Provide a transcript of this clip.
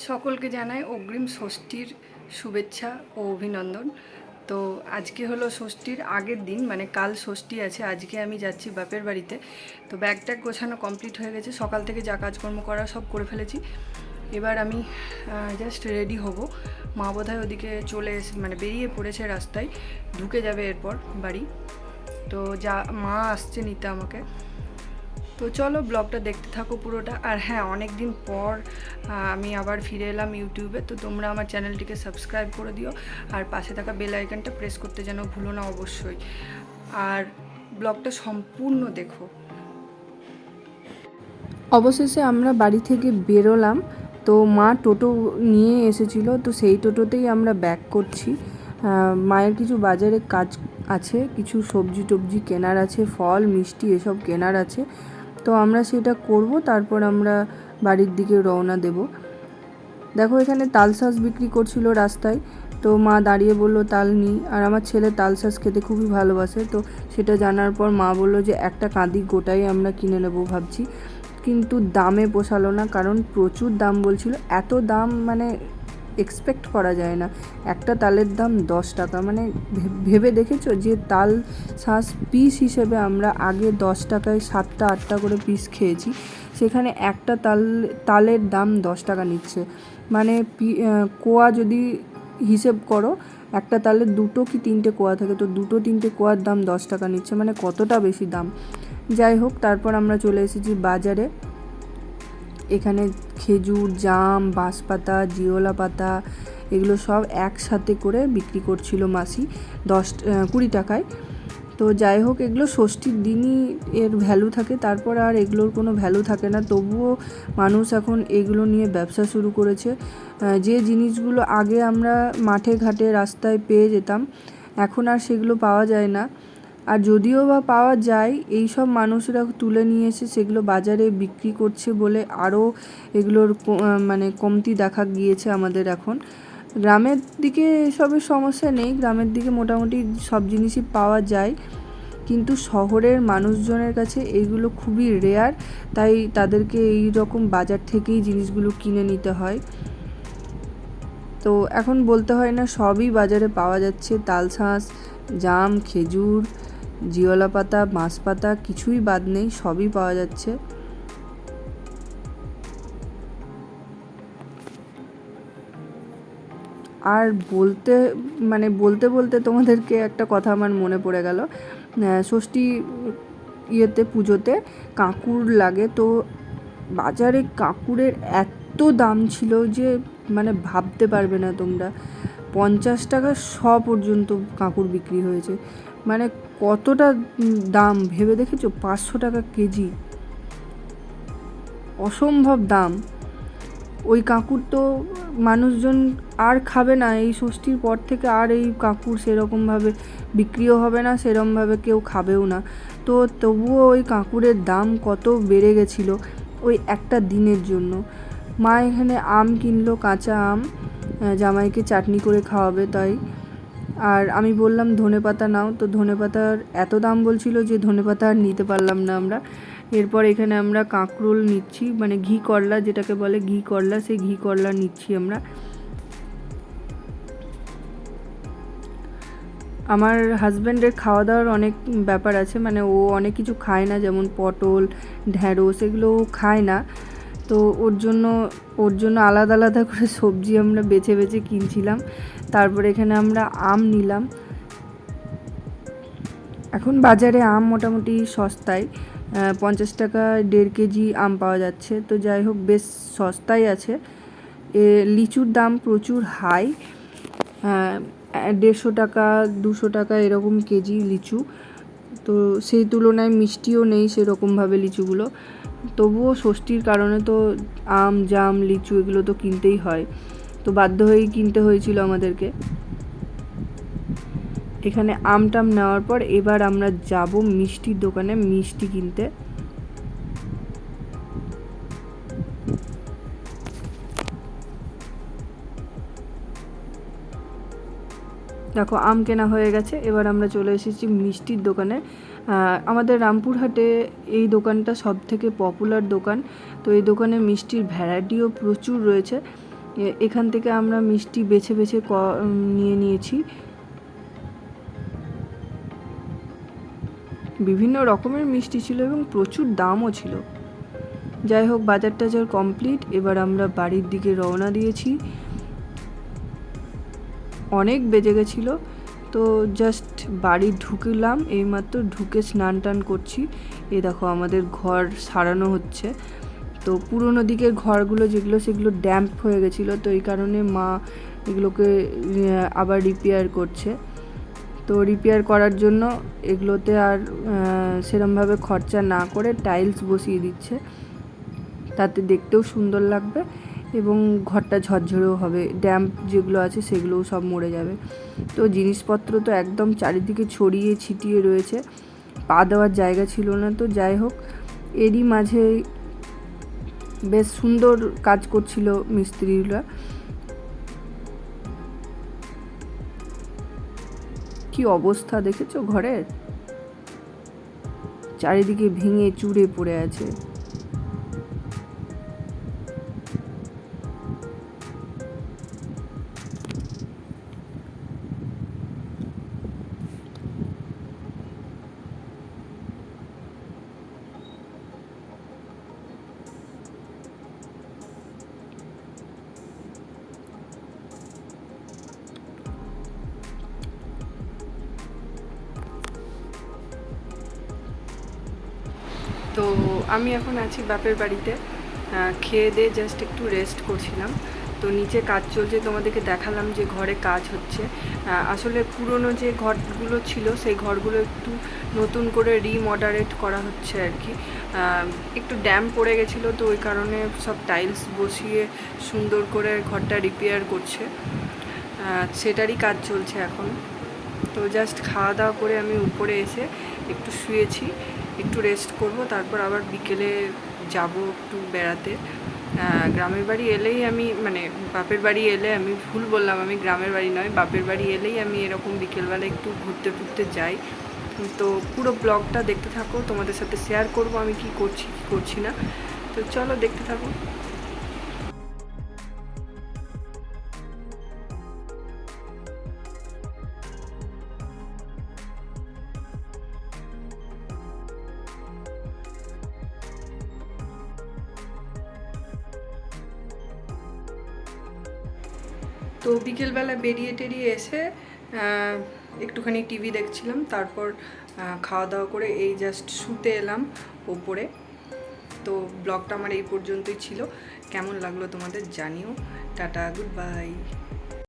সকলকে জানাই অগ্রিম ষষ্ঠীর শুভেচ্ছা ও অভিনন্দন। তো আজকে হলো ষষ্ঠীর আগের দিন, মানে কাল ষষ্ঠী আছে। আজকে আমি যাচ্ছি বাপের বাড়িতে। তো ব্যাগ ট্যাগ গোছানো কমপ্লিট হয়ে গেছে, সকাল থেকে যা কাজকর্ম করা সব করে ফেলেছি। এবার আমি জাস্ট রেডি হব। মা বোধহয় ওদিকে চলে মানে বেরিয়ে পড়েছে রাস্তায়, ঢুকে যাবে এরপর বাড়ি। তো যা মা আসছে নিতে আমাকে। তো চলো ব্লগটা দেখতে থাকো পুরোটা। আর হ্যাঁ, অনেক দিন পর আমি আবার ফিরে এলাম ইউটিউবে। তো তোমরা আমার চ্যানেলটিকে সাবস্ক্রাইব করে দিও, আর পাশে থাকা বেল আইকনটা প্রেস করতে যেন ভুলো না অবশ্যই। আর ব্লগটা সম্পূর্ণ দেখো। অবশেষে আমরা বাড়ি থেকে বেরোলাম। তো মা টোটো নিয়ে এসেছিলো, তো সেই টোটোতেই আমরা ব্যাক করছি। মায়ের কিছু বাজারে কাজ আছে, কিছু সবজি টবজি কেনার আছে, ফল মিষ্টি এসব কেনার আছে। তো আমরা সেটা করব, তারপর আমরা বাড়ির দিকে রওনা দেব। দেখো এখানে তালশাঁস বিক্রি করছিল রাস্তায়। তো মা দাঁড়িয়ে বলল তাল নিই। আর আমার ছেলে তালশাঁস খেতে খুবই ভালোবাসে। তো সেটা জানার পর মা বলল যে একটা কাঁদি গোটাই আমরা কিনে নেবো ভাবছি। কিন্তু দামে পোষালো না, কারণ প্রচুর দাম বলছিল। এত দাম মানে এক্সপেক্ট করা যায় না। একটা তালের দাম 10 টাকা, মানে ভেবে দেখেছো যে তাল শাঁস পিস হিসেবে আমরা আগে 10 টাকায় 7টা 8টা করে পিস খেয়েছি, সেখানে একটা তালের দাম 10 টাকা নিচ্ছে। মানে কোয়া যদি হিসেব করো, একটা তালের 2টো কি 3টে কোয়া থাকে, তো 2টো 3টে কোয়ার দাম 10 টাকা নিচ্ছে, মানে কতটা বেশি দাম। যাই হোক, তারপর আমরা চলে এসেছি বাজারে। এখানে খেজুর, জাম, বাঁশপাতা, জিওলা পাতা এগুলো সব একসাথে করে বিক্রি করছিল মাসি 20 টাকায়। তো যাই হোক, এগুলো ষষ্ঠীর দিনই এর ভ্যালু থাকে, তারপর আর এগুলোর কোনো ভ্যালু থাকে না। তবুও মানুষ এখন এগুলো নিয়ে ব্যবসা শুরু করেছে। যে জিনিসগুলো আগে আমরা মাঠে ঘাটে রাস্তায় পেয়ে যেতাম, এখন আর সেগুলো পাওয়া যায় না। আর যদিও বা পাওয়া যায়, এই সব মানুষরা তুলে নিয়ে এসে সেগুলো বাজারে বিক্রি করছে বলে আরও এগুলোর মানে কমতি দেখা গিয়েছে আমাদের এখন। গ্রামের দিকে এসবের সমস্যা নেই, গ্রামের দিকে মোটামুটি সব জিনিসই পাওয়া যায়, কিন্তু শহরের মানুষজনের কাছে এইগুলো খুবই রেয়ার, তাই তাদেরকে এই রকম বাজার থেকেই জিনিসগুলো কিনে নিতে হয়। তো এখন বলতে হয় না, সবই বাজারে পাওয়া যাচ্ছে। তালশাঁস, জাম, খেজুর, জিওলা পাতা, বাঁশপাতা কিছুই বাদ নেই, সবই পাওয়া যাচ্ছে। আর বলতে বলতে তোমাদেরকে একটা কথা আমার মনে পড়ে গেল। ষষ্ঠী পুজোতে কাঁকুর লাগে, তো বাজারে কাঁকুরের এত দাম ছিল যে মানে ভাবতে পারবে না তোমরা। 50 টাকা পর্যন্ত কাঁকুর বিক্রি হয়েছে, মানে কতটা দাম ভেবে দেখেছো? 500 টাকা কেজি, অসম্ভব দাম। ওই কাঁকুর তো মানুষজন আর খাবে না, এই ষষ্ঠীর পর থেকে আর এই কাঁকুর সেরকমভাবে বিক্রিও হবে না, সেরকমভাবে কেউ খাবেও না। তো তবুও ওই কাঁকুরের দাম কত বেড়ে গেছিলো ওই একটা দিনের জন্য। মা এখানে আম কিনলো, কাঁচা আম, জামাইকে চাটনি করে খাওয়াবে তাই। আর আমি বললাম ধনেপাতা নাও, তো ধনেপাতার এত দাম বলছিল যে ধনেপাতা আর নিতে পারলাম না আমরা। এরপর এখানে আমরা কাঁকরোল নিচ্ছি, মানে ঘি করলা যেটাকে বলে, ঘি করলা, সেই ঘি করলা নিচ্ছি আমরা। আমার হাজব্যান্ডের খাওয়া দাওয়ার অনেক ব্যাপার আছে, মানে ও অনেক কিছু খায় না, যেমন পটল, ঢ্যাঁড়স এগুলো ও খায় না। তো ওর জন্য আলাদা আলাদা করে সবজি আমরা বেছে বেছে কিনছিলাম। তারপর এখানে আমরা আম নিলাম। এখন বাজারে আম মোটামুটি সস্তায়, 50 টাকা 1.5 কেজি আম পাওয়া যাচ্ছে। তো যাই হোক, বেশ সস্তায় আছে। লিচুর দাম প্রচুর হাই, 150 টাকা 200 টাকা এরকম কেজি লিচু। তো সেই তুলনায় মিষ্টিও নেই সেরকমভাবে লিচুগুলো। তবুও ষষ্ঠীর কারণে তো আম, জাম, লিচু এগুলো তো কিনতেই হয়, তো বাধ্য হয়েই কিনতে হয়েছিল আমাদেরকে। এখানে আমটাম নেওয়ার পর এবার আমরা যাব মিষ্টির দোকানে মিষ্টি কিনতে। দেখো আম কেনা হয়ে গেছে, এবার আমরা চলে এসেছি মিষ্টির দোকানে। আমাদের রামপুরহাটে এই দোকানটা সব থেকে পপুলার দোকান। তো এই দোকানে মিষ্টির ভ্যারাইটিও প্রচুর রয়েছে। এখান থেকে আমরা মিষ্টি বেছে বেছে নিয়ে নিয়েছি। বিভিন্ন রকমের মিষ্টি ছিল এবং প্রচুর দামও ছিল। যাই হোক, বাজার টাজার কমপ্লিট। এবার আমরা বাড়ির দিকে রওনা দিয়েছি। অনেক বেজে গেছিলো, তো জাস্ট বাড়ি ঢুকলাম, এইমাত্র ঢুকে স্নান টান করছি। এই দেখো আমাদের ঘর সারানো হচ্ছে। তো পুরোনো দিকের ঘরগুলো যেগুলো সেগুলো ড্যাম্প হয়ে গেছিলো, তো এই কারণে মা এগুলোকে আবার রিপেয়ার করছে। তো রিপেয়ার করার জন্য এগুলোতে আর সেরমভাবে খরচা না করে টাইলস বসিয়ে দিচ্ছে, তাতে দেখতেও সুন্দর লাগবে এবং ঘরটা ঝরঝরেও হবে। ড্যাম্প যেগুলো আছে সেগুলোও সব মরে যাবে। তো জিনিসপত্র তো একদম চারিদিকে ছড়িয়ে ছিটিয়ে রয়েছে, পা দেওয়ার জায়গা ছিল না। তো যাই হোক, এরই মাঝে বেশ সুন্দর কাজ করছিল মিস্ত্রিরা। কি অবস্থা দেখেছো ঘরের? চারিদিকে ভেঙে চুরে পড়ে আছে। তো আমি এখন আছি বাপের বাড়িতে, খেয়ে দিয়ে জাস্ট একটু রেস্ট করছিলাম। তো নিচে কাজ চলছে, তোমাদেরকে দেখালাম যে ঘরে কাজ হচ্ছে। আসলে পুরনো যে ঘরগুলো ছিল সেই ঘরগুলো একটু নতুন করে রিমডারেট করা হচ্ছে আর কি। একটু ড্যাম পড়ে গেছিলো, তো ওই কারণে সব টাইলস বসিয়ে সুন্দর করে ঘরটা রিপেয়ার করছে, সেটারই কাজ চলছে এখন। তো জাস্ট খাওয়া দাওয়া করে আমি উপরে এসে একটু শুয়েছি, একটু রেস্ট করব, তারপর আবার বিকেলে যাব একটু বেড়াতে। গ্রামের বাড়ি এলেই আমি বাপের বাড়ি এলে, আমি ভুল বললাম, আমি গ্রামের বাড়ি নয়, বাপের বাড়ি এলেই আমি এরকম বিকেলবেলা একটু ঘুরতে ফুরতে যাই। তো পুরো ব্লগটা দেখতে থাকো, তোমাদের সাথে শেয়ার করব আমি কি করছি কি করছি না। তো চলো দেখতে থাকো। তো বিকেলবেলা বেরিয়ে টেরিয়ে এসে একটুখানি টিভি দেখছিলাম, তারপর খাওয়া দাওয়া করে এই জাস্ট শুতে এলাম ওপরে। তো ব্লগটা আমার এই পর্যন্তই ছিল। কেমন লাগলো তোমাদের জানিও। Tata, good bye.